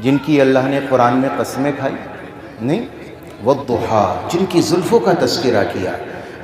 जिनकी अल्लाह ने कुरान में कस्में खाई? नहीं। वद्दुहा, जिनकी जुल्फ़ों का तज़किरा किया,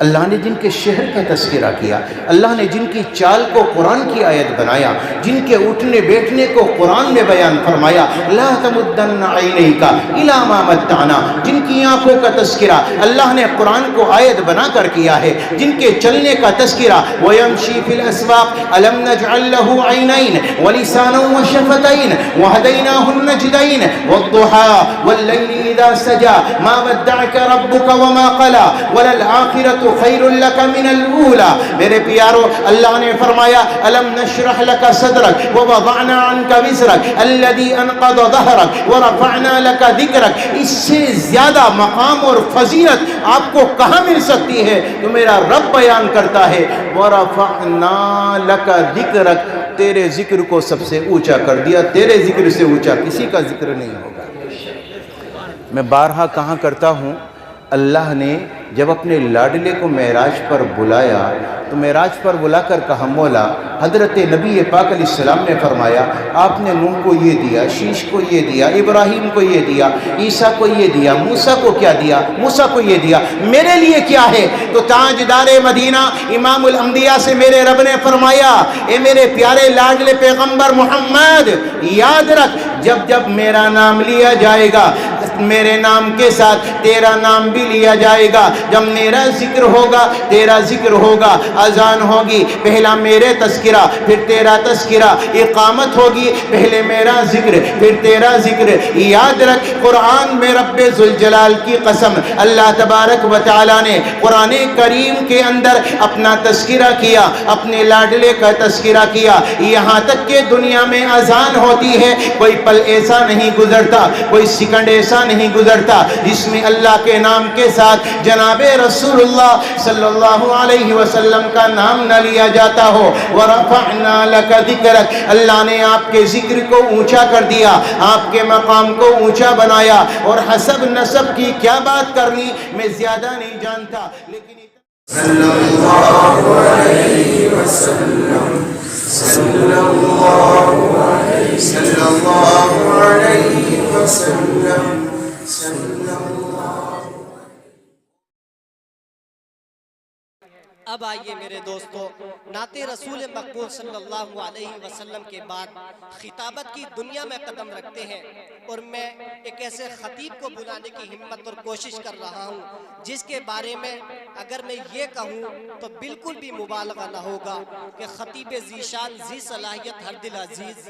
अल्लाह ने जिनके शहर का तज़किरा किया, अल्लाह ने जिनकी चाल को कुरान की आयत बनाया, जिनके उठने बैठने को कुरान ने बयान फरमाया। ला तमुद्दन्ना ऐनैका इला मा मत्ताना, जिनकी आँखों का तज़किरा अल्लाह ने कुरान को आयत बनाकर किया है, जिनके चलने का तज़किरा वयमशी फिल अस्वाक़ अलम नजअल लहू ऐनैन व लिसानन व शफ़तैन व हदैनाहुन नजदैन वद्दुहा वल्लैलि इज़ा सजा मा वद्दअका रब्बुका व मा क़ला वलल आखिरतु खैरुल लका मिनल ऊला। मेरे प्यारो, अल्लाह ने फरमाया अलम नशरह लका सदरक व वज़अना अन्का विज़रक अल्लज़ी अनक़द ज़हरक व रफ़अना लका ज़िक्रक। इससे ज़्यादा मकाम और फजीलत आपको कहाँ मिल सकती है? तो मेरा रब बयान करता है व रफ़अना लका ज़िक्रक, तेरे जिक्र को सबसे ऊंचा कर दिया, तेरे जिक्र से ऊंचा किसी का जिक्र नहीं होगा। मैं बारहा कहाँ करता हूँ, अल्लाह ने जब अपने लाडले को मेराज पर बुलाया तो मेराज पर बुलाकर कहा मौला, हज़रत नबी पाक अलैहिस्सलाम ने फरमाया आपने नूह को ये दिया, शीश को ये दिया, इब्राहीम को ये दिया, ईसा को ये दिया, मूसा को क्या दिया, मूसा को ये दिया, मेरे लिए क्या है? तो ताजदारे मदीना इमामुल अंबिया से मेरे रब ने फरमाया ए मेरे प्यारे लाडले पैगंबर मोहम्मद, याद रख जब जब मेरा नाम लिया जाएगा मेरे नाम के साथ तेरा नाम भी लिया जाएगा। जब मेरा जिक्र होगा तेरा जिक्र होगा, अजान होगी पहला मेरे तस्किरा फिर तेरा तस्किरा, इकामत होगी पहले मेरा जिक्र फिर तेरा जिक्र। याद रख कुरान में रब्बे जुल जलाल की कसम, अल्लाह तबारक व तआला ने कुरान करीम के अंदर अपना तस्किरा किया, अपने लाडले का तस्किरा किया। यहाँ तक के दुनिया में अजान होती है, कोई पल ऐसा नहीं गुजरता, कोई सेकंड ऐसा नहीं गुजरता जिसमें अल्लाह के नाम के साथ जनाबे रसूलुल्लाह सल्लल्लाहु अलैहि वसल्लम का नाम न लिया जाता हो। व रफ़अना लका ज़िक्रक, अल्लाह ने आपके जिक्र को ऊंचा कर दिया, आपके मकाम को ऊंचा बनाया। और हसब नसब की क्या बात करनी, मैं ज्यादा नहीं जानता, लेकिन सल्लल्लाहु अलैहि वसल्लम सल्लल्लाहु अलैहि वसल्लम। अब आइए मेरे दोस्तों, नाते रसूल मकबूल सल्लल्लाहु अलैहि वसल्लम के बाद खिताबत की दुनिया में कदम रखते हैं और मैं एक ऐसे खतीब को बुलाने की हिम्मत और कोशिश कर रहा हूँ जिसके बारे में अगर मैं ये कहूँ तो बिल्कुल भी मुबालगा न होगा कि खतीब ज़ीशान ज़ी सलाहियत हर दिल अजीज़,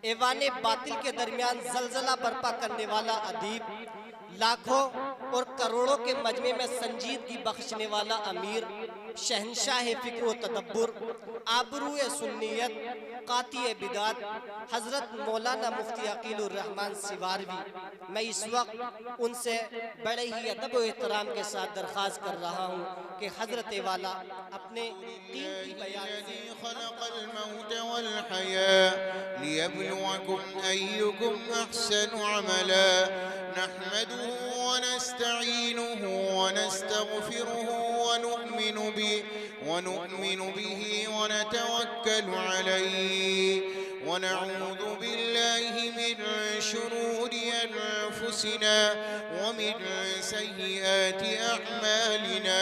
ऐवाने बातिल के दरमियान जलजला बर्पा करने वाला अदीब, लाखों और करोड़ों के मजमे में संजीदगी बख्शने वाला अमीर, शहनशाह फ़िक्र व तदब्बुर, आबरूए सुन्नियत, कातिए बिदात, हज़रत मौलाना मुफ्ती अकीलुर रहमान सिवारवी। मैं इस वक्त उनसे बड़े ही अदब व एहतराम के साथ दरख्वास्त कर रहा हूँ कि हज़रत वाला अपने कीमती बयान से नहमदुहु व नस्तईनुहु व नस्तगफिरुहु व नुअमिनु बिही व नतवक्कलु अलैहि व नऊज़ु बिल्लाहि मिन शुरूरि अनफुसिना व मिन सय्यिआति अअमालिना।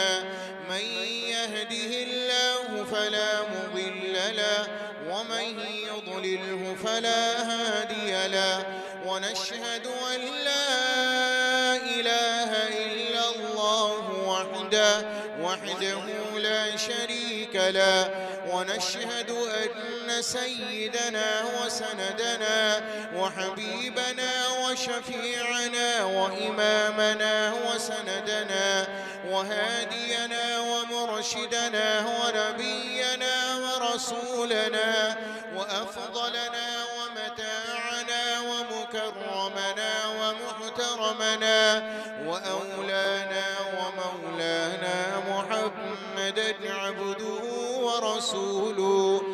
मन यहदिहिल्लाहु फला मुदिल्ल लहु व मन युद्लिल्हु फला हादिय लहु। व नशहदु अन ला इलाहा इल्लल्लाहु वहदहु ला शरीक लहु व नशहदु अन्न सय्यिदना व सनदना व हबीबना व शफीअना व इमामना व सनदना व हादियना व मुरशिदना व नबियना व रसूलना व अफदलना व मताअना व मुकर्रमना व मुहतरमना व औलाना व मौलाना मुहम्मदन अब्दुहु व रसूलुहु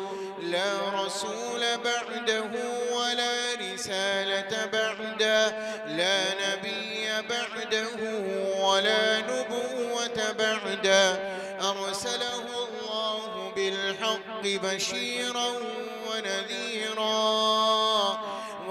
ला रसूल बअदहु व ला रिसालत बअदहु ला नबिय्य बअदहु व ला नुबुव्वत बअदहु। अरसलहु अल्लाहु बिलहक़्क़ि बशीरन व नज़ीरा व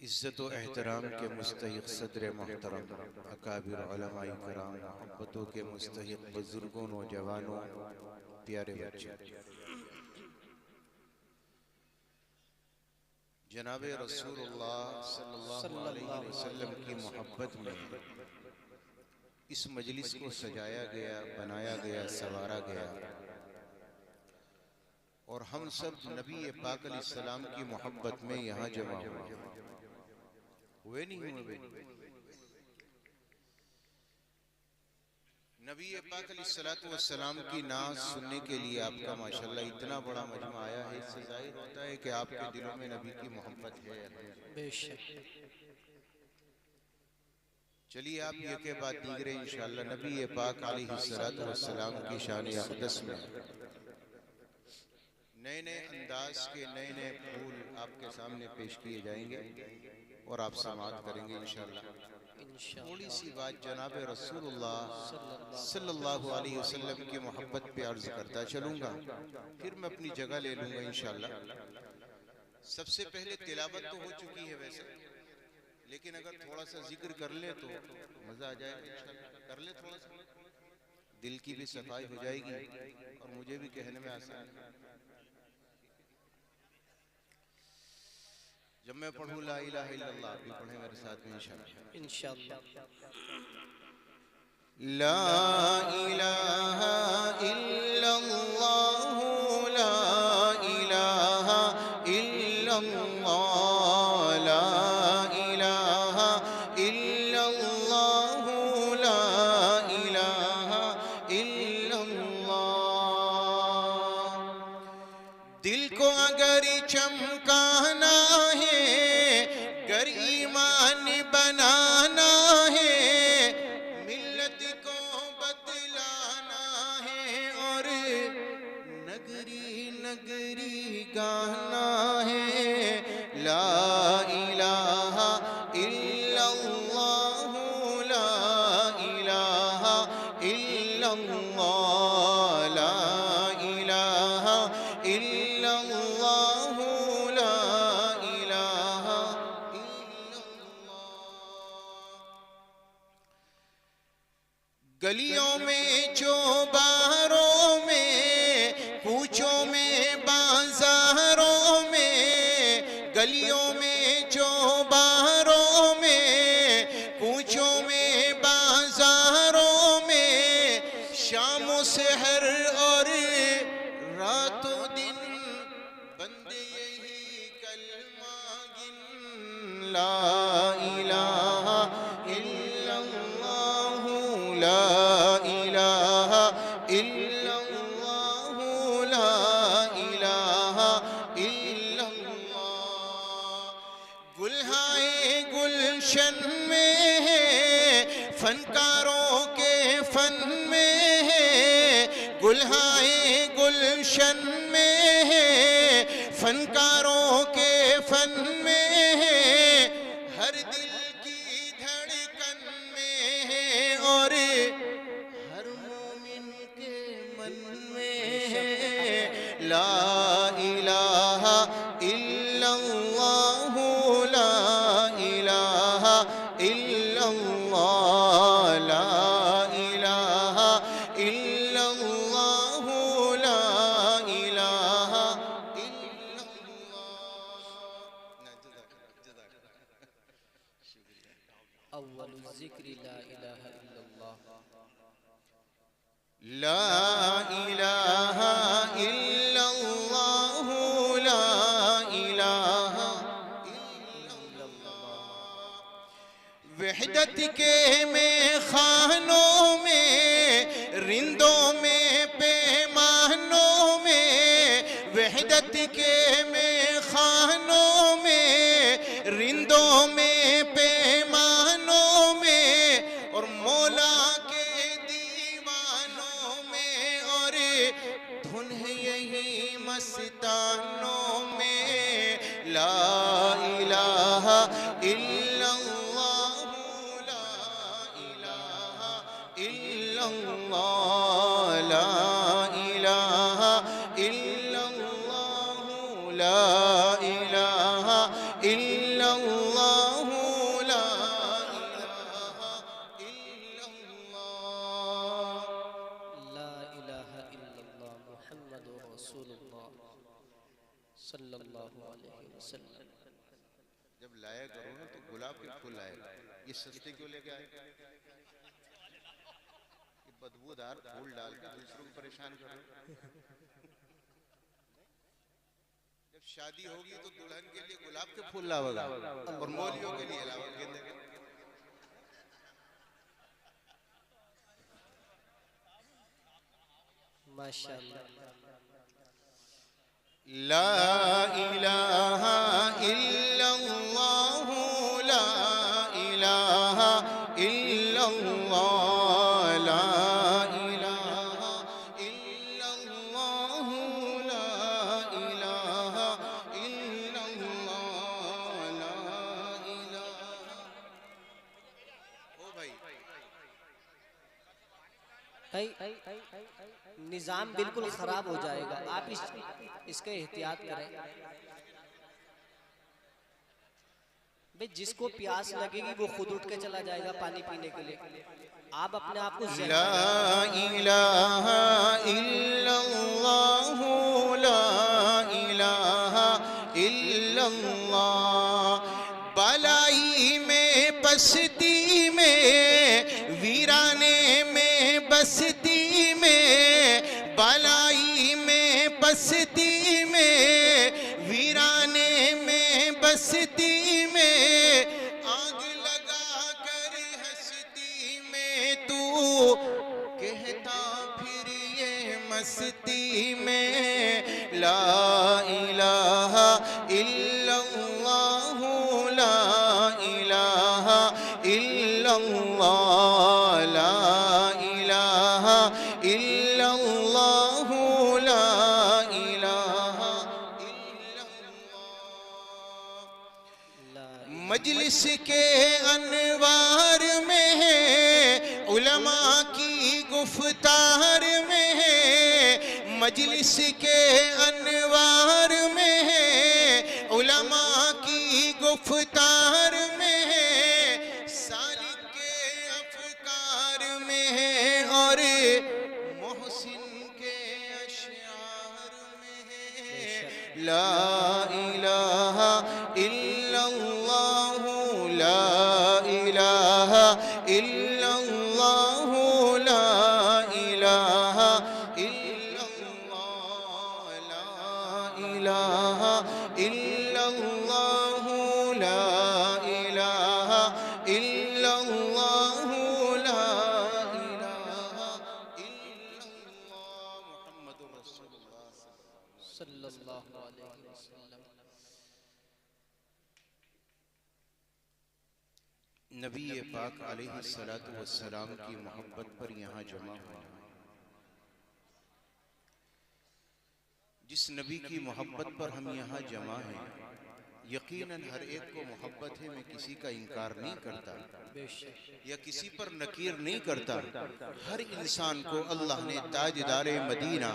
इज्जत व एहतराम के मुस्तहिक़ सदर मोहतरम अकाबिर उलमाए किराम, मोहब्बतों के मुस्तहिक़ बुजुर्गों, नौजवानों, प्यारे बच्चे, जनाब रसूलुल्लाह सल्लल्लाहु अलैहि वसल्लम की मोहब्बत में इस मजलिस को सजाया गया, बनाया गया, संवारा गया और हम सब नबी पाक अलैहिस्सलाम की मोहब्बत में यहाँ जमा हुए नहीं हुए। नबी पाक अलैहिस्सलातु वस्सलाम की नाज सुनने के लिए आपका माशाल्लाह इतना बड़ा मजमा आया है। इससे जाहिर होता है कि आपके दिलों में नबी की मोहब्बत है। बेशक। चलिए आप ये के बाद दीगरे इंशाअल्लाह नबी पाक अलैहिस्सलातु वस्सलाम की शान अक़दस में नए नए अंदाज के नए नए फूल आपके सामने पेश किए जाएंगे और आप समाअत करेंगे इंशाअल्लाह। थोड़ी सी बात जनाब रसूलुल्लाह सल्लल्लाहु अलैहि वसल्लम की मोहब्बत पे अर्ज करता चलूँगा, फिर मैं अपनी जगह ले लूँगा इंशाअल्लाह। सबसे पहले तिलावत तो हो चुकी है वैसे, लेकिन अगर थोड़ा सा जिक्र कर ले तो मज़ा आ जाएगा इंशाअल्लाह। कर ले थोड़ा सा, दिल की भी सफाई हो जाएगी और मुझे भी कहने में आसान है। जब मैं पढ़ूँ ला इलाहा इल्लल्लाह, आप भी पढ़ें मेरे साथ में इंशाअल्लाह। ला इलाहा इल्लल्लाह, ला इलाहा इल्लल्लाह, ला इलाहा इल्लल्लाह, ला इलाहा इल्लल्लाह। दिल को अगर चमकाना है, गर ईमान बनाना है, मिल्लत को बदलाना है और नगरी नगरी गाना है। ला इलाहा इल्लल्लाह, ला इलाहा इल्लल्लाह, ला इलाहा इल्लल्लाह, ला इलाहा इल्लल्लाह। गलियों में चौबारों में, कूचों में बाजारों में, गलियों में चौबारों में, कूचों में बाजारों में, शामों सहर और रातों दिन बंदे यही कलमा गिन, ला इलाहा इल्लल्लाह, ला इलाहा इल्लल्लाह, ला इलाहा इल्लल्लाह। गुलहाए गुलशन में है, फनकारों के फन में है, गुलहाए गुलशन में है, फनकारों के फन में है, हर दिल की धड़कन में है और हर मोमिन के मन में है, ला इलाहा इल्लल्लाह, ला इलाहा इल्लल्लाह, ला इलाहा इल्लल्लाह, ला इलाहा इल्लल्लाह। अव्वलुल ज़िक्र ला इलाहा इल्लल्लाह। ला इलाहा इल्लल्लाह, ला इलाहा इल्लल्लाह। वहदत के में खानों में, रिंदों में पैमानों में, वहदत के में खानों में, रिंदों में पैमानों में, और मौला के दीवानों में, और धुन है यही मस्तानों में, ला इलाहा इल्लल्लाह, ला इलाहा इल्लल्लाह, ला इलाहा इल्लल्लाह, ला इलाहा इल्लल्लाह, ला इलाहा इल्लल्लाह। ला इलाहा इल्लल्लाह मुहम्मदुर रसूलुल्लाह सल्लल्लाहु अलैहि वसल्लम। जब लाया करो ना तो गुलाब के फूल लाएगा, ये सस्ते क्यों लेके आए? ये बदबूदार फूल डाल के दूसरों को परेशान करो। जब शादी होगी तो दुल्हन के लिए गुलाब के फूल लावेगा और मौलियों के लिए लावेगा गेंदे के। माशाअल्लाह। ला इलाहा इल्लल्लाह, ला इलाहा इल्लल्लाह, ला इलाहा इल्लल्लाह, ला इलाहा इल्लल्लाह, ला इलाहा। ओ भाई निज़ाम बिल्कुल ख़राब हो जाएगा, आप इसका एहतियात करें भाई। जिसको प्यास लगेगी वो खुद उठ के चला जाएगा पानी पीने के लिए। आप अपने आप को ला इलाहा इल्लल्लाह, ला इलाहा इल्लल्लाह। बलाई में पस्ती में, वीराने में बस्ती में, बलाई में पस्ती में, वीराने में बस्ती में, आग लगा कर हस्ती में तू कहता फिर ये मस्ती में, ला इलाहा इल्लल्लाह, ला इलाहा इल्लल्लाह, ला इलाहा इल्लल्लाह, ला इलाहा इल्लल्लाह। मजलिस के अनवार में है, उलमा की गुफ्तार में है, मजलिस के अनवार में है, उलमा की गुफ्तार में है, सालिक के अफकार में है इलाहा इल्लल्लाह ला इलाहा इल्लल्लाह ला इलाहा इल्लल्लाह ला इलाहा इल्लल्लाह ला इलाहा इल्लल्लाह मुहम्मदुर रसूलुल्लाह सल्लल्लाहु अलैहि वसल्लम। नबी पाक अलैहिस्सलातु वस्सलाम की मोहब्बत पर यहाँ जमा हुआ। जिस नबी की मोहब्बत पर हम यहाँ जमा हैं, यकीनन हर एक को मोहब्बत है, मैं किसी का इनकार नहीं करता या किसी पर नकीर नहीं करता। हर इंसान को अल्लाह ने ताजदारे मदीना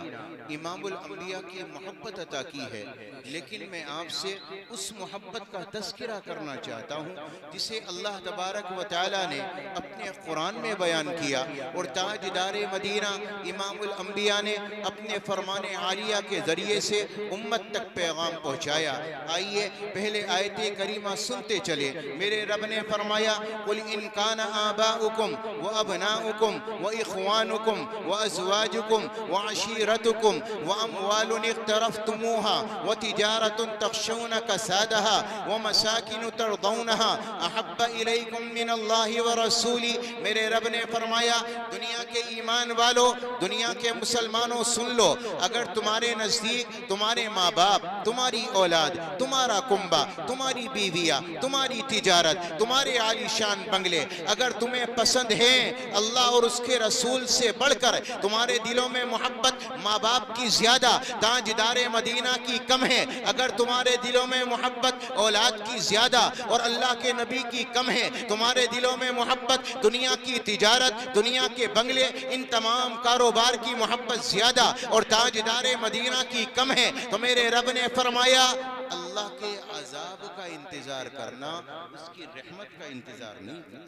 इमामुल अंबिया की मोहब्बत अता की है, लेकिन मैं आपसे उस मोहब्बत का तज़किरा करना चाहता हूँ जिसे अल्लाह तबारक व तआला ने अपने कुरान में बयान किया और ताजदारे मदीना इमामुल अंबिया ने अपने फरमाने आलिया के जरिए से उम्मत तक पैगाम पहुँचाया। आइए पहले आयते करीमा सुनते चले। मेरे रब ने फरमाया, कुल इन काना आबाउकुम व अबनाउकुम व इख्वानुकुम व अज़वाजुकुम व अशीरतुकुम व अमवालुन इख्तरफ्तुमूहा व तिजारतुन तख्शौन कसादहा व मसाकिन तरदौनहा अहब्ब इलैकुम मिनल्लाहि व रसूली। मेरे रब ने फरमाया, दुनिया के ईमान वालों, दुनिया के मुसलमानों सुन लो, अगर तुम्हारे नजदीक तुम्हारे माँ बाप, तुम्हारी औलाद, तुम्हारा कुंबा, तुम्हारी बीवियां, तुम्हारी तिजारत, तुम्हारे आलीशान बंगले अगर तुम्हें पसंद हैं, अल्लाह और उसके रसूल से बढ़कर तुम्हारे दिलों में मोहब्बत माँ बाप की ज्यादा, ताजदारे मदीना की कम है, अगर तुम्हारे दिलों में मोहब्बत औलाद की ज्यादा और अल्लाह के नबी की कम है, तुम्हारे दिलों में मोहब्बत दुनिया की तिजारत, दुनिया के बंगले, इन तमाम कारोबार की मोहब्बत ज्यादा और ताजदारे मदीना की कम है, तो मेरे रब ने फरमाया, अल्लाह के अजाब का इंतजार करना, उसकी रहमत का इंतजार नहीं करना।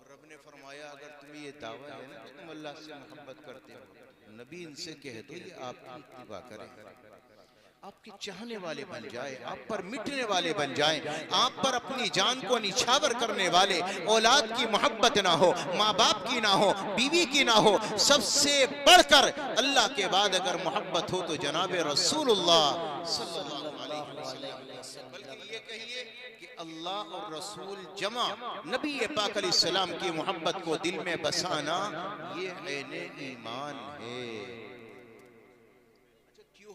रब ने फरमाया, अगर तुम्हें ये दावा है ना कि तुम अल्लाह से मोहब्बत करते हो, नबी इनसे कह दो ये आपकी इत्तिबा करें, आपके चाहने वाले बन जाए, आप पर मिटने वाले बन जाएं, आप पर अपनी जान को निछावर करने वाले, औलाद की मोहब्बत ना हो, माँ बाप की ना हो, बीवी की ना हो, सबसे बढ़कर अल्लाह के बाद अगर मोहब्बत हो तो जनाबे रसूलुल्लाह सल्लल्लाहु अलैहि वसल्लम। बल्कि ये कहिए कि अल्लाह और रसूल जमा, नबी पाक अलैहिस्सलाम की मोहब्बत को दिल में बसाना, ये ऐने ईमान है।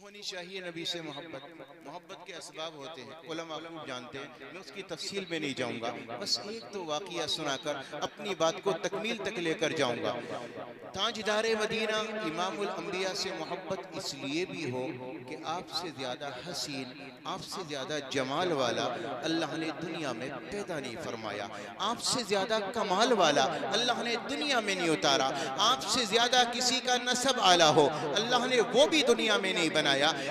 होनी चाहिए नबी से मोहब्बत, मोहब्बत के असबाब होते हैं, उलमा खूब जानते हैं, मैं उसकी तफसील में नहीं जाऊंगा, बस एक तो वाक़िया सुनाकर अपनी बात को तकमील तक लेकर जाऊंगा। ताजदारे मदीना इमामुल अंबिया से मोहब्बत इसलिए भी हो कि आपसे ज़्यादा हसीन, आपसे ज़्यादा जमाल वाला अल्लाह ने दुनिया में पैदा नहीं फरमाया, आपसे ज़्यादा कमाल वाला अल्लाह ने दुनिया में नहीं उतारा, आपसे ज़्यादा किसी का नसब आला हो अल्लाह ने वो भी दुनिया में नहीं बनाया।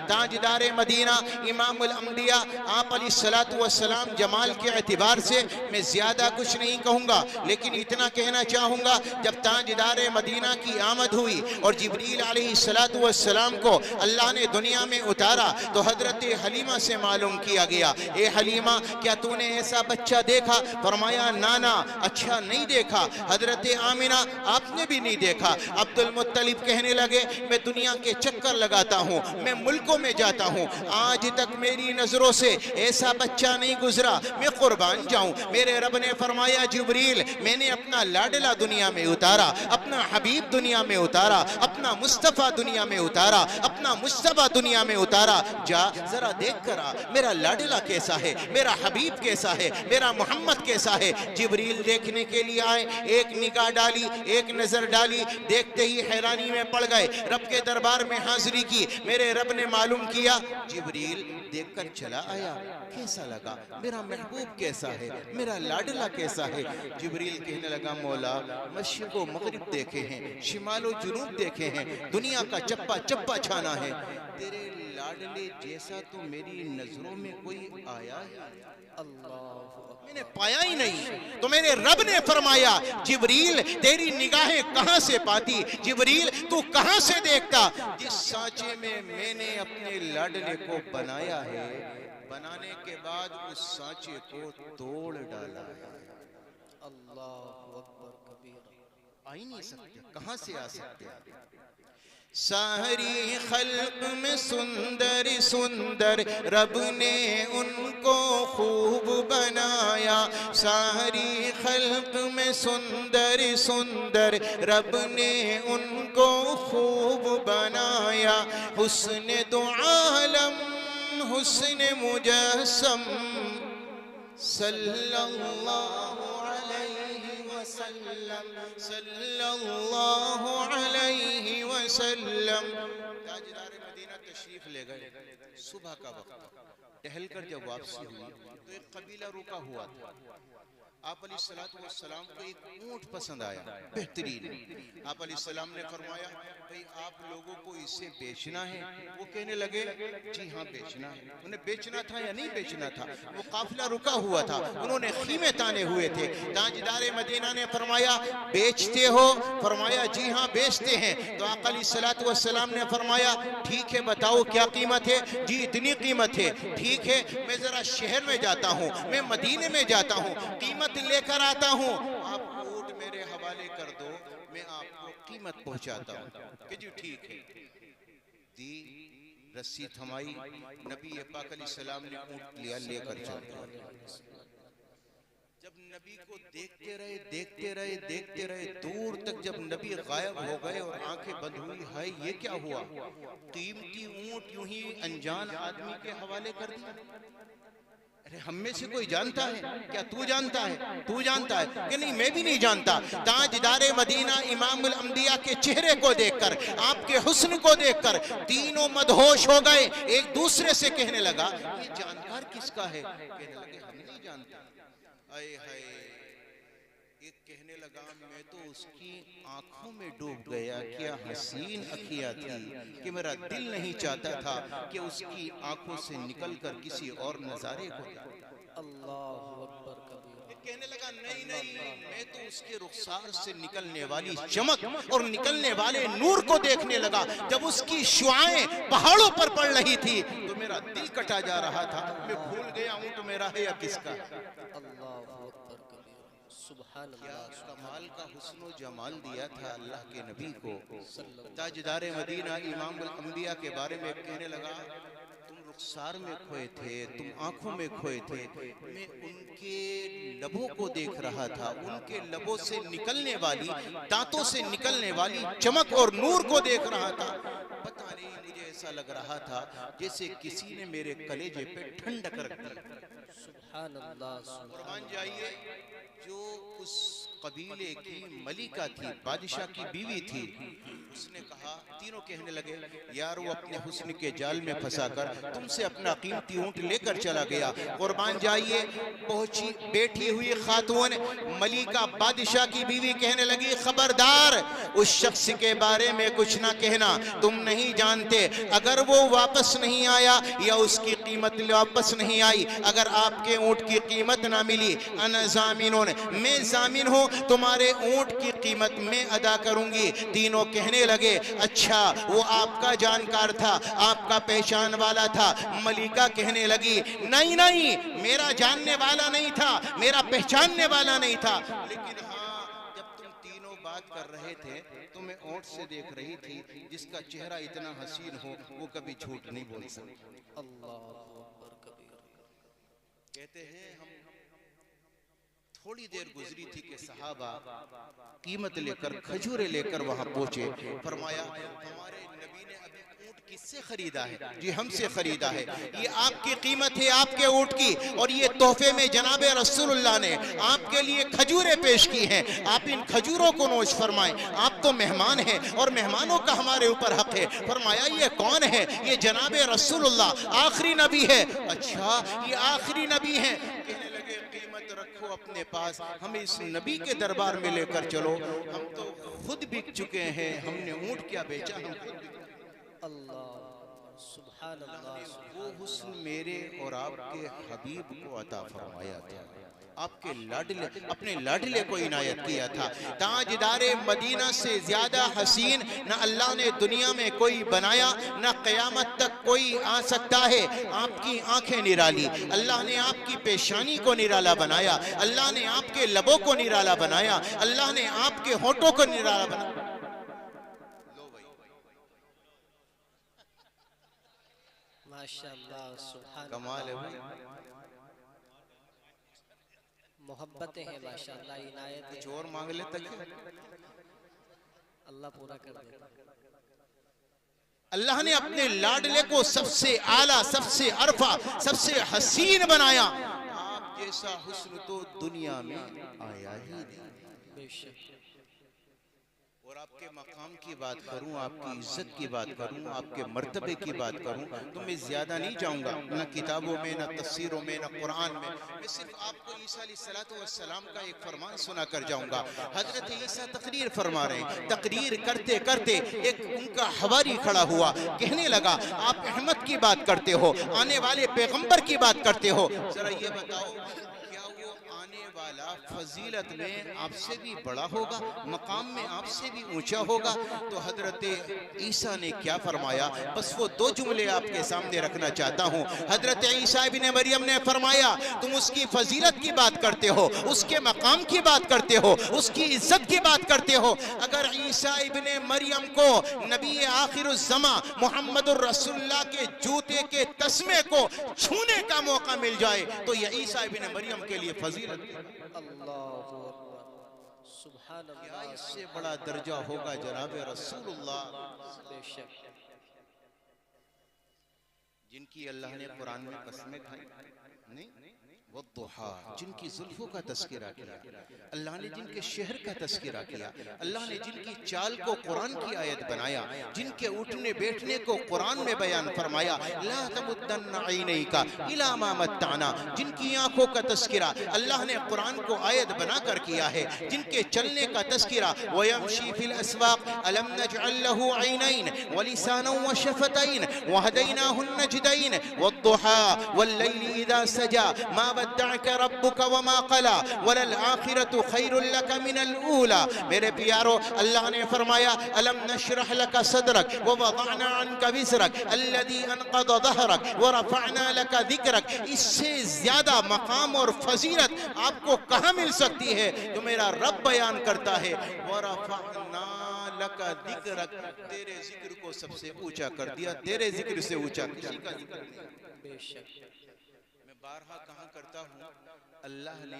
ताजदारे मदीना इमामुल अंबिया आप अलैहिस्सलातु वस्सलाम जमाल के एतबार से मैं ज़्यादा कुछ नहीं कहूँगा, लेकिन इतना कहना चाहूँगा, जब ताजदारे मदीना की आमद हुई और जिब्रील अलैहिस्सलातु वस्सलाम को अल्लाह ने दुनिया में उतारा तो हजरत हलीमा से मालूम किया गया, ए हलीमा क्या तूने ऐसा बच्चा देखा? फरमाया नाना अच्छा नहीं देखा। हजरत आमिना आपने भी नहीं देखा। अब्दुल मुत्तलिब कहने लगे मैं दुनिया के चक्कर लगाता हूँ, मैं मुल्कों में जाता हूँ, आज तक मेरी नजरों से ऐसा बच्चा नहीं गुजरा, मैं कुर्बान जाऊं। मेरे रब ने फरमाया जिब्रील मैंने अपना लाडला दुनिया में उतारा, अपना हबीब दुनिया में उतारा, अपना मुस्तफ़ा दुनिया में उतारा, अपना मुस्तफ़ा दुनिया में उतारा, जा जरा देख कर आ मेरा लाडला कैसा है, मेरा हबीब कैसा है, मेरा मोहम्मद कैसा है। जिब्रील देखने के लिए आए, एक निगाह डाली, एक नजर डाली, देखते ही हैरानी में पड़ गए, रब के दरबार में हाजिरी की। मेरे रब ने मालूम किया, जिब्रील देखकर चला आया, कैसा लगा, मेरा महबूब कैसा है, मेरा लाडला कैसा है। जिब्रील कहने लगा मौला मशरिक़ व मगरिब देखे हैं, शिमाल व जुनूब देखे हैं, दुनिया का चप्पा चप्पा छाना है, तेरे लाडले जैसा तो मेरी नजरों में कोई आया ही अल्लाह मैंने पाया ही नहीं। तो मेरे रब ने फरमाया जिब्रील तेरी निगाहें कहां से पाती, जिब्रील तू कहां से देखता, जिस सांचे में मैंने अपने लाडले को बनाया है, बनाने के बाद उस सांचे को तोड़ डाला है। अल्लाहु अकबर कबीरा। आ ही नहीं सकते, कहां से आ सकते। सारी खल्क में सुंदर सुंदर रब ने उनको खूब बनाया, सारी खल्क में सुंदर सुंदर रब ने उनको खूब बनाया। हुस्न दो आलम हुस्न मुजस्सम सल्लल्लाहु अलैहि वसल्लम सल्लल्लाहु अलैहि वसल्लम। ताजदार मदीना तशरीफ ले गए। सुबह का वक्त टहल कर जब वापसी हुई तो एक कबीला रुका हुआ था। आप अलैहिस्सलातु वस्सलाम को एक ऊंट पसंद आया, बेहतरीन। आप अलैहिस्सलाम ने फरमाया भाई आप लोगों को इसे बेचना है। वो कहने लगे जी हाँ बेचना है। उन्हें बेचना था या नहीं बेचना था, वो काफिला रुका हुआ था, उन्होंने खीमे ताने हुए थे। ताजदार मदीना ने फरमाया बेचते हो, फरमाया जी हाँ बेचते हैं। तो आका अलैहिस्सलातु वस्सलाम ने फरमाया ठीक है बताओ क्या कीमत है। जी इतनी कीमत है, ठीक है मैं जरा शहर में जाता हूँ, मैं मदीने में जाता हूँ, कीमत लेकर आता हूँ, आप ऊंट मेरे हवाले कर दो, मैं आपको कीमत पहुंचाता हूँ। कि जी ठीक है। दी रस्सी थमाई, नबी पाक अलैहिस्सलाम ने ऊंट लिया, लेकर चल गए। जब नबी को देखते रहे देखते रहे देखते रहे, दूर तक जब नबी गायब हो गए और आंखें बंद हुई, हाय ये क्या हुआ, कीमती ऊंट यूं ही अनजान आदमी के हवाले कर दिया। अरे हम में से कोई जानता है क्या, तू जानता है, तू जानता है कि नहीं, मैं भी नहीं जानता। ताजदारे मदीना इमामुल अंबिया के चेहरे को देखकर, आपके हुस्न को देखकर तीनों मदहोश हो गए। एक दूसरे से कहने लगा ये जानकार किसका है, कहने लगे हम नहीं जानते। आए हाय, एक कहने लगा मैं तो उसकी आंखों में डूब गया, क्या हसीन अखियां थी कि मेरा दिल नहीं चाहता था कि उसकी आंखों से निकलकर किसी और नजारे को देखता। अल्लाहु अकबर कबीरा। कहने लगा नहीं नहीं, मैं तो उसके रुखसार से निकलने वाली चमक और निकलने वाले नूर को देखने लगा। जब उसकी शुआएं पहाड़ों पर पड़ रही थी तो मेरा दिल कटा जा रहा था, मैं भूल गया ऊंट मेरा है या किसका। अल्लाहु अकबर कबीरा। सुभान क्या अल्लाह। कमाल का हुस्न जमाल दिया था अल्लाह के नबी को। ताजदारे मदीना इमामुल अंबिया के बारे में कहने लगा तुम रुखसार में खोए थे, तुम आंखों में खोए थे, मैं उनके लबों को देख रहा था, उनके लबों से निकलने वाली, दांतों से निकलने वाली चमक और नूर को देख रहा था। पता नहीं मुझे ऐसा लग रहा था जैसे किसी ने मेरे कलेजे पे ठंडक रख दी। सुभान अल्लाह। कुर्बान जाइए, जो उस कबीले की मलिका थी, बादशाह की बीवी थी, उसने कहा, तीनों कहने लगे यार वो अपने हुस्न के जाल में फंसाकर तुमसे अपना कीमती ऊंट लेकर चला गया। कुर्बान जाइए, पहुंची बैठी हुई खातून मलिका बादशाह की बीवी कहने लगी खबरदार उस शख्स के बारे में कुछ ना कहना, तुम नहीं जानते, अगर वो वापस नहीं आया या उसकी कीमत वापस नहीं आई, अगर आपके ऊंट की कीमत ना मिली, अना जामिनुन, मैं जामिन हूं, तुम्हारे ऊंट की कीमत मैं अदा करूंगी। तीनों कहने लगे अच्छा वो आपका जानकार था, आपका पहचान वाला था। मलिका कहने लगी नहीं नहीं, मेरा जानने वाला नहीं था, मेरा पहचानने वाला नहीं था, लेकिन हाँ जब तुम तीनों बात कर रहे थे तो मैं ऊंट से देख रही थी, जिसका चेहरा इतना हसीन हो वो कभी झूठ नहीं बोल सकता। अल्लाहु अकबर कबीरा। कहते हैं हम थोड़ी देर गुजरी थी कि सहाबा कीमत लेकर, खजूरे लेकर वहां पहुंचे। फरमाया हमारे नबी ने अभी ऊंट किससे खरीदा है? जी हमसे खरीदा है, ये आपकी कीमत है आपके ऊंट की, और ये तोहफे में जनाबे रसूलुल्लाह ने आपके लिए खजूरें पेश की हैं, आप इन खजूरों को नोश फरमाएं, आप तो मेहमान हैं और मेहमानों का हमारे ऊपर हक है। फरमाया ये कौन है? ये जनाबे रसूलुल्लाह, आखिरी नबी है। अच्छा ये आखिरी नबी है? कहने लगे कीमत रखो अपने पास, हमें इस नबी के दरबार में लेकर चलो, हम तो खुद बिक चुके हैं, हमने ऊंट क्या बेचा, हम खुद। अल्लाह। सुभान अल्लाह। वो हुस्न मेरे और आपके हबीब को अता फरमाया था, आपके लाडले, अपने लाडले को इनायत किया था। ताजदारे मदीना से ज्यादा हसीन न अल्लाह ने दुनिया में कोई बनाया, न क़यामत तक कोई आ सकता है। आपकी आंखें निराली, अल्लाह ने आपकी पेशानी को निराला बनाया, अल्लाह ने आपके लबों को निराला बनाया, अल्लाह ने आपके होठों को निराला बनाया। माशाअल्लाह, सुभान कमाल है भाई। मोहब्बतें हैं माशाअल्लाह, इनायत है। कुछ और मांग ले तक अल्लाह पूरा कर देता। अल्लाह ने अपने लाडले को सबसे आला, सबसे अरफा, सबसे हसीन बनाया। आप जैसा हुस्न तो दुनिया में आया ही नहीं। बेशक। और आपके मकाम की बात करूं, आपकी इज्जत की बात करूं, आपके मर्तबे की बात करूं तो मैं ज्यादा नहीं जाऊंगा, न किताबों में, न तफसीरों में, न कुरान में। मैं सिर्फ आपको ईसा अलैहिस्सलाम का एक फरमान सुना कर जाऊंगा। हजरत ईसा तकरीर फरमा रहे हैं, तकरीर करते करते एक उनका हवारी खड़ा हुआ, कहने लगा आप अहमद की बात करते हो, आने वाले पैगंबर की बात करते हो, जरा ये बताओ क्या वो आने वाला फजीलत में आपसे भी बड़ा होगा, मकाम में आपसे भी ऊंचा होगा? तो हजरत ईसा ने क्या फरमाया, बस वो दो जुमले आपके सामने रखना चाहता हूँ। हजरत ईसा इब्ने मरियम ने फरमाया तुम उसकी फजीलत की बात करते हो, उसके मकाम की बात करते हो, उसकी इज्जत की बात करते हो। अगर ईसा इब्ने मरियम को नबी आखिरुज़्ज़मा मुहम्मदुर रसूलुल्लाह के जूते के तस्मे को छूने का मौका मिल जाए तो यह ईसा इब्ने मरियम के लिए फजीलत है। अल्लाहु अकबर, सुभान क्या अल्लाह। इससे बड़ा दर्जा होगा जनाब रसूलुल्लाह, बेशक। जिनकी अल्लाह ने कुरान में कसमें खाई नहीं, वो दुहा, जिनकी जुल्फों का तस्करा किया, अल्लाह ने जिनके शहर का तस्करा किया, अल्लाह ने जिनकी चाल को कुरान की आयत बनाया, जिनके उठने बैठने को कुरान में बयान फरमाया, ला तमुद्दन्ना ऐनैका इला मा मत्ताना, जिनकी आंखों का तस्करा अल्लाह ने कुरान को आयत बनाकर किया है, जिनके चलने का तस्करा वयमशी फिल अस्वाक अलम नजअल लहू ऐनैन व लिसानन व शफतैन व हदैनाहु नजदैन वद्दुहा वल्लैलि इज़ा सजा मा वद्दअका रब्बुका वमा क़ला वलल आखिरतु खैरुल लक मिनल ऊला। मेरे प्यारो, अल्लाह ने फरमाया अलम नशरह लका सदरक व वदअना अन्का विज़रक अल्लज़ी अनक़द ज़हरक व रफ़अना लका ज़िक्रक। इससे ज्यादा मकाम और फजीलत आपको कहाँ मिल सकती है जो मेरा रब बयान करता है, व रफ़अना लका ज़िक्रक, तेरे जिक्र को सबसे ऊंचा कर दिया, तेरे जिक्र से ऊंचा किसी का जिक्र नहीं। बेशक। मैं बारहा कहा करता हूँ, अल्लाह ने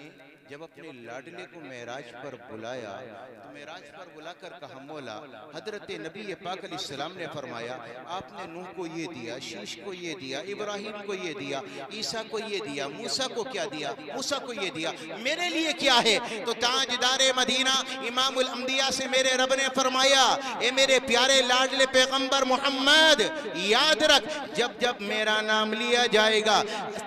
जब अपने लाडले को मेराज पर बुलाया तो मेराज पर बुलाकर कहा मौला, हजरत नबी पाक अलैहिस्सलाम ने फरमाया आपने नूह को ये दिया, शीश को ये दिया, इब्राहिम को ये दिया, ईसा को ये दिया, मूसा को क्या दिया, मूसा को ये दिया, मेरे लिए क्या है? तो ताजदारे मदीना इमामुल अंबिया से मेरे रब ने फरमाया ए मेरे प्यारे लाडले पैगंबर मोहम्मद, याद रख जब जब मेरा नाम लिया जाएगा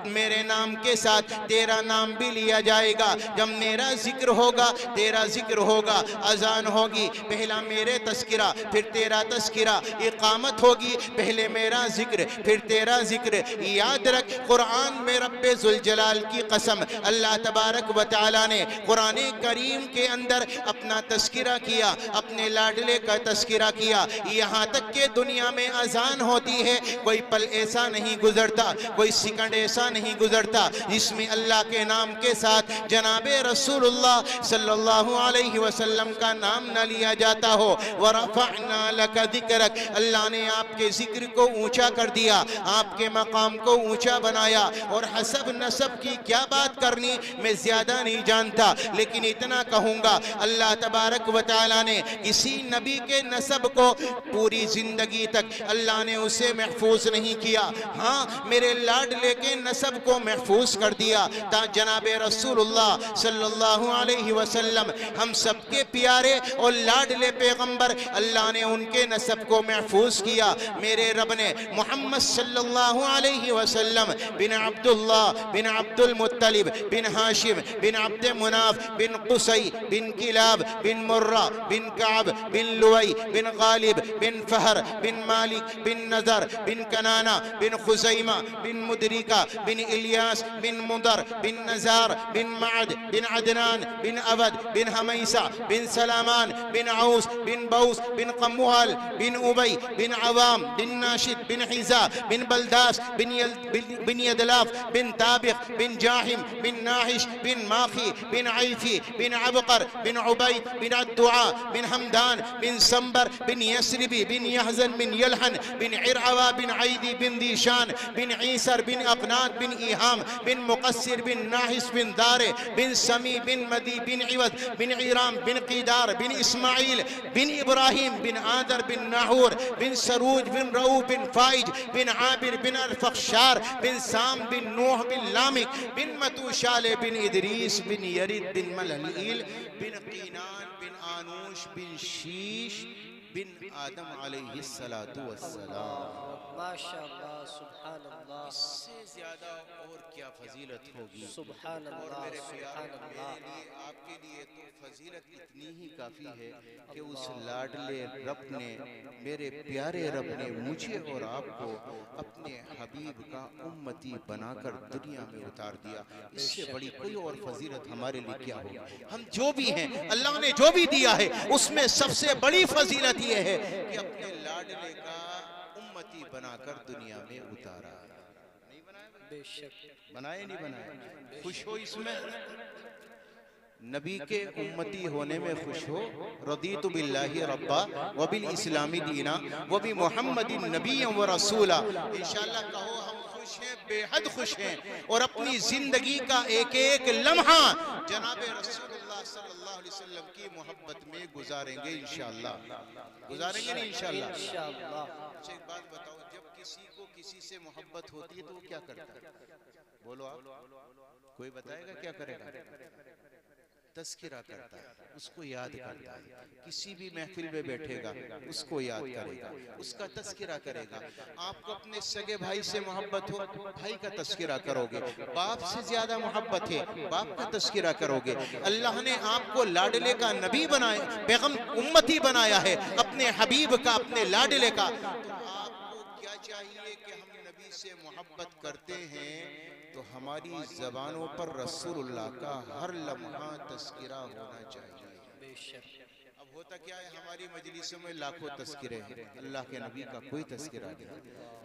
मेरे नाम के साथ तेरा नाम भी लिया जाएगा। जब मेरा जिक्र होगा तेरा जिक्र होगा, अजान होगी पहला मेरे तस्किरा फिर तेरा तस्किरा, इकामत होगी पहले मेरा जिक्र फिर तेरा जिक्र। याद रख कुरान में रब्बे जुल जलाल की कसम, अल्लाह तबारक व तआला ने कुरान करीम के अंदर अपना तस्किरा किया, अपने लाडले का तस्किरा किया। यहाँ तक के दुनिया में अजान होती है, कोई पल ऐसा नहीं गुजरता, कोई सेकंड ऐसा नहीं गुजरता जिसमें अल्लाह के नाम के साथ जनाबे रसूलुल्लाह सल्लल्लाहु अलैहि वसल्लम का नाम न लिया जाता हो। व रफ़अना लका ज़िक्रक, अल्लाह ने आपके जिक्र को ऊंचा कर दिया, आपके मकाम को ऊंचा बनाया। और हसब नसब की क्या बात करनी मैं ज्यादा नहीं जानता, लेकिन इतना कहूंगा अल्लाह तबारक व तआला ने किसी नबी के नसब को पूरी जिंदगी तक अल्लाह ने उसे महफूज नहीं किया। हाँ, मेरे लाडले के नसब को को महफूज कर दिया। जनाब रसूलुल्लाह सल्लल्लाहु अलैहि वसल्लम हम सबके प्यारे और लाडले पैगंबर, अल्लाह ने उनके नसब को महफूज किया। मेरे रब ने मोहम्मद सल्लल्लाहु अलैहि वसल्लम बिन अब्दुल्लाह बिन अब्दुल मुत्तलिब बिन हाशिम बिन अब्द मुनाफ बिन कुसई बिन किलाब बिन मुर्रा बिन काब बिन लुवई बिन गालिब बिन फहर बिन मालिक बिन नजर बिन कनाना बिन खुजैमा बिन मुदरिका बिन इलियास बिन मुदर बिन नजार बिन माद बिन अदनान बिन अवद बिन हमैसा बिन सलामान बिन औस बिन बौस बिन कमुहाल बिन उबई बिन अवाम बिन नाशिद बिन हिजा बिन बलदास बिन यदलाफ बिन ताबिक बिन जाहिम बिन नाहिश बिन माखी बिन आइफी बिन अबकर बिन उबई बिन अद्दुआ बिन हमदान बिन संबर बिन यसरिबी बिन यहजन बिन यलहन बिन इरअवा बिन आइदी बिन दीशान बिन ईसर बिन अकनात बिन इहाम बिन मुकस्सिर बिन नाहिस बिन दारे बिन समी बिन मदी बिन इवद बिन इराम बिन कीदार बिन इस्माइल बिन इब्राहिम बिन आदर बिन नाहूर बिन सरूज बिन रऊ बिन फाइज बिन आबिर बिन अरफक्षार बिन साम बिन नूह बिन लामिक बिन मतूशाले बिन इदरीस बिन यरिद बिन मलहील बिन कीनान बिन आनूश बिन शीश बिन आदम अलैहिस्सलातु वस्सलाम। माशाअल्लाह, सुभान अल्लाह, इससे ज्यादा और क्या फजीलत होगी। सुभान और अल्लाह, मेरे सुभान प्यारे, अल्लाह। मेरे लिए आपके लिए तो फजीलत इतनी ही काफ़ी है कि उस लाडले रब ने, मेरे प्यारे रब ने मुझे और आपको अपने हबीब का उम्मती बनाकर दुनिया में उतार दिया। इससे बड़ी कोई और फजीलत हमारे लिए क्या होगी। हम जो भी हैं, अल्लाह ने जो भी दिया है उसमें सबसे बड़ी फजीलत यह है कि अपने लाडले का उम्मती बनाकर दुनिया में उतारा। नहीं बनाया? बेशक बनाए नहीं बनाए? खुश हो इसमें? नबी के उम्मती होने में खुश हो। रदीतु बिल्लाहि रब्बा व बिल इस्लामी दीना व बि मुहम्मदिन नबिय्यन व रसूला। इंशाअल्लाह कहो हम खुश हैं, बेहद खुश हैं, और अपनी जिंदगी का एक एक लम्हा जनाब रसूलुल्लाह सल्लल्लाहु अलैहि वसल्लम की मोहब्बत में गुजारेंगे इंशाअल्लाह। गुजारेंगे नहीं इंशाअल्लाह? इंशाअल्लाह। अच्छा एक बात बताओ, जब किसी को किसी से मोहब्बत होती है तो वो क्या करता है? बोलो आप, कोई बताएगा क्या करेगा? तस्किरा करता है, उसको याद करता है। किसी भी महफिल में बैठेगा उसको याद करेगा, उसका तस्किरा करेगा। आपको अपने सगे भाई से मोहब्बत हो, भाई का तस्किरा करोगे। बाप से ज्यादा मोहब्बत है, बाप का तस्किरा करोगे। अल्लाह ने आपको लाडले का नबी बनाया, पैगम उम्मती बनाया है, अपने हबीब का, अपने लाडले का। तो आपको क्या चाहिए कि हम नबी से मोहब्बत करते हैं तो हमारी ज़बानों पर रसूलुल्लाह का हर लम्हा तस्किरा होना चाहिए। बेशक। अब होता क्या है, हमारी मजलिसों में लाखों तस्किरे हैं, अल्लाह के नबी का कोई तस्किरा नहीं।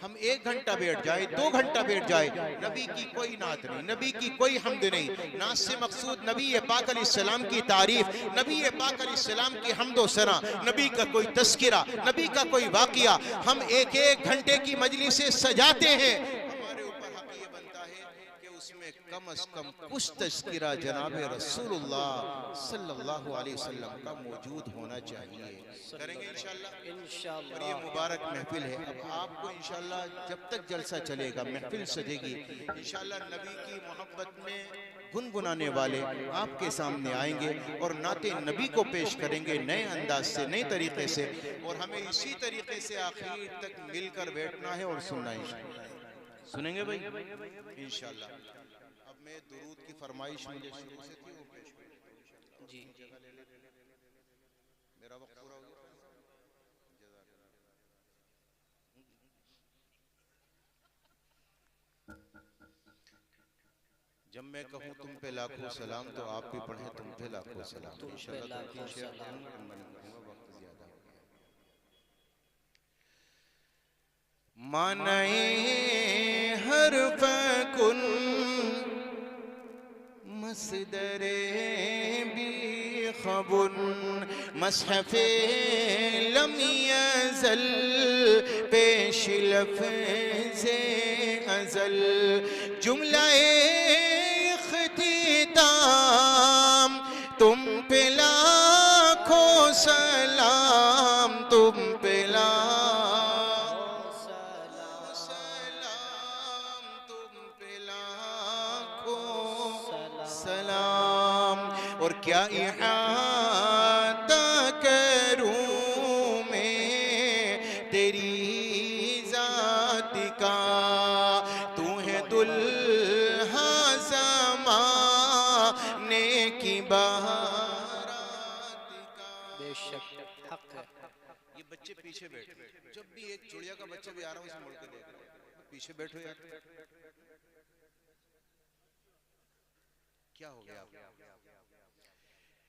हम 1 घंटा बैठ जाए, 2 घंटा बैठ जाए, नबी की कोई नात नहीं, नबी की कोई हम्द नहीं। नात से मकसूद नबी पाक अलैहिस्सलाम की तारीफ, नबी पाक अलैहिस्सलाम की हम्द व सना, नबी का कोई तस्किरा, नबी का कोई वाक़िया। हम 1-1 घंटे की मजलिसें सजाते हैं, कम अज कम कुछ तज़किरा जनाब रसूलुल्लाह सल्लल्लाहु अलैहि वसल्लम का मौजूद होना चाहिए। करेंगे इंशाअल्लाह। इंशाअल्लाह। और ये मुबारक महफिल है। अब आपको इंशाअल्लाह जब तक जलसा चलेगा, महफिल सजेगी, इंशाअल्लाह नबी की मोहब्बत में गुनगुनाने वाले आपके सामने आएंगे और नाते नबी को पेश करेंगे नए अंदाज से, नए तरीके से। और हमें इसी तरीके से आखिर तक मिलकर बैठना है और सुनना है। सुनेंगे भाई इंशाअल्लाह। मैं दुरूद की फरमाइश मुझे शुरू से थी, वो पेश करूं जी। मेरा वक्त पूरा हो गया। जब मैं कहूं तुम पे लाखों सलाम तो आप भी पढ़ें तुम पे लाखों सलाम। इंशाअल्लाह वक्त ज्यादा हो गया। मानाए हर फकुन मसदरे भी खबुन मसहफ़े लम यज़ल पेश लफ़्ज़े अज़ल जुमलाए इख्तिताम तुम पे लाखों सलाम, तुम पे लाखों सलाम, तुम पे लाखों और क्या इहाता करूं मैं तेरी जात का, तू है दुल्हा ज़माने की बारात का। बेशक हक है। ये बच्चे पीछे बैठे, जब भी एक चुड़िया का बच्चा भी आ रहा है उसे मुड़ के देख रहे हैं, पीछे बैठो यार, क्या हो गया?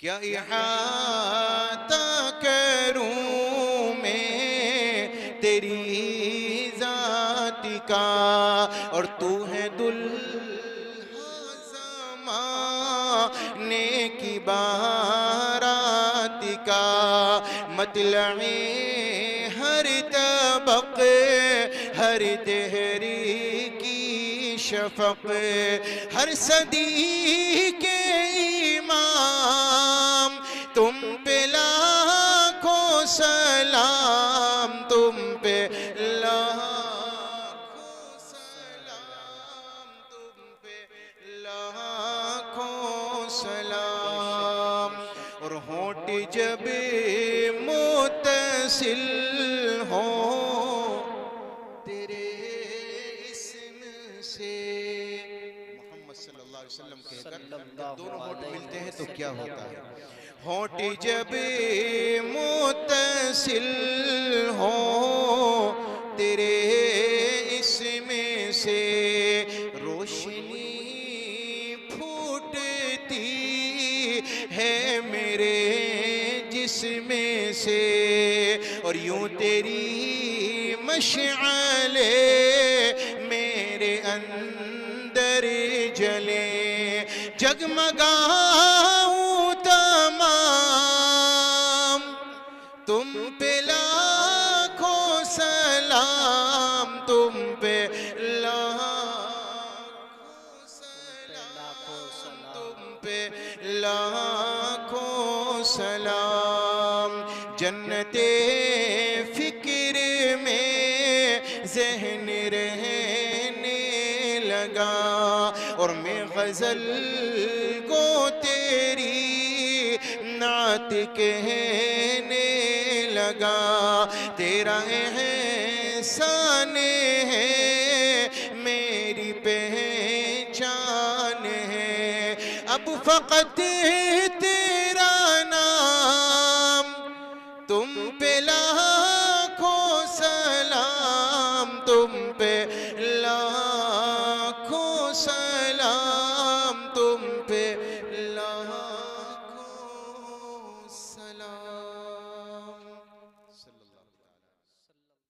क्या इहाता करूं मैं तेरी जात का, और तू है दुल्हा ज़माने की बारात का। मतलए हर तबक़े हर दहरी की शफ़क़, हर सदी के इमाम तुम पे लाखों सलाम, तुम पे लाखों सलाम, तुम पे लाखों सलाम। और होंठ जब मुत्तसिल हो तेरे इस्म से, मोहम्मद सल्लल्लाहु अलैहि वसल्लम कहकर दोनों होंठ मिलते हैं तो क्या होता है? होंठ जब मुत्तसिल हो तेरे इस्म से, रोशनी फूटती है मेरे जिस्म से, और यूं तेरी मशअले मेरे अंदर जले, जगमगाऊं तमाम तुम पे लाखों सलाम, तुम पे लाखों सलाम, तुम पे लाखों सलाम। जन्नते फिक्र में ज़हन रहने लगा, और मैं गज़ल को तेरी नात कहने लगा। तेरा एहसान है मेरी पहचान है, अब फ़क़त तेरा नाम, तुम पे लाखों सलाम, तुम पे लाखों सलाम।